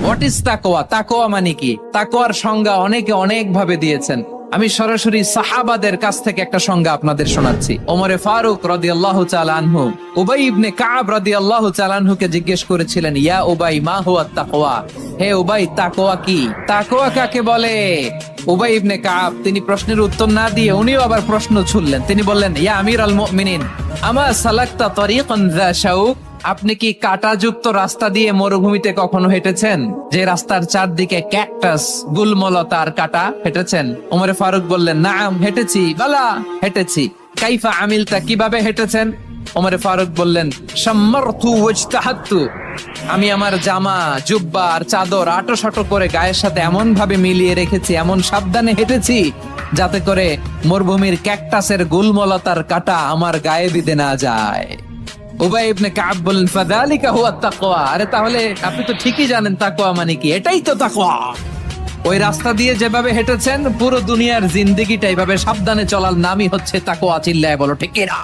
What is তাকওয়া? তাকওয়া মানে কি? তাকওয়ার সংজ্ঞা অনেকে অনেক ভাবে দিয়েছেন। আমি সরাসরি সাহাবাদের কাছ থেকে একটা সংজ্ঞা আপনাদের শোনাচ্ছি। ওমরে ফারুক রাদিয়াল্লাহু তাআলা আনহু উবাই ইবনে কাব রাদিয়াল্লাহু তাআলা আনহুকে জিজ্ঞেস করেছিলেন, ইয়া উবাই মা হুয়া তাকওয়া? হে উবাই, তাকওয়া কি? তাকওয়া কাকে বলে? উবাই ইবনে কাব তিনি প্রশ্নের উত্তর না দিয়ে উনিও আবার প্রশ্ন ছুড়লেন। তিনি বললেন, ইয়া আমিরাল মুমিনিন, আমা সালাকতা তরিকান যা শাউক? আপনি কি কাঁটাযুক্ত রাস্তা দিয়ে মরুভূমিতে কখনো হেঁটেছেন, যে রাস্তার চারদিকে ক্যাকটাস, গুলমলতার কাঁটা? হেঁটেছেন? ওমরে ফারুক বললেন, নাম, হেঁটেছি। বালা, হেঁটেছি। কাইফা আমিলতা? কিভাবে হেঁটেছেন? ওমরে ফারুক বললেন, শাম্মারতু ওয়াজতাহাতু, আমি আমার জামা, জুব্বা আর চাদর আঁটো করে গায়ের সাথে এমন ভাবে মিলিয়ে রেখেছি, এমন সাবধানে হেঁটেছি যাতে করে মরুভূমির ক্যাকটাসের গুলমলতার কাঁটা আমার গায়ে বিঁধে না যায়। উবাই ইবনে কাব বললেন, ফাযালিকা হুয়া তাকওয়া। আরে তাহলে আপনি তো ঠিকই জানেন তাকওয়া মানে কি। এটাই তো তাকওয়া। ওই রাস্তা দিয়ে যেভাবে হেঁটেছেন, পুরো দুনিয়ার জিন্দেগিটা এইভাবে সাবধানে চলার নামই হচ্ছে তাকওয়া। চিল্লায় বলো ঠিক কিনা?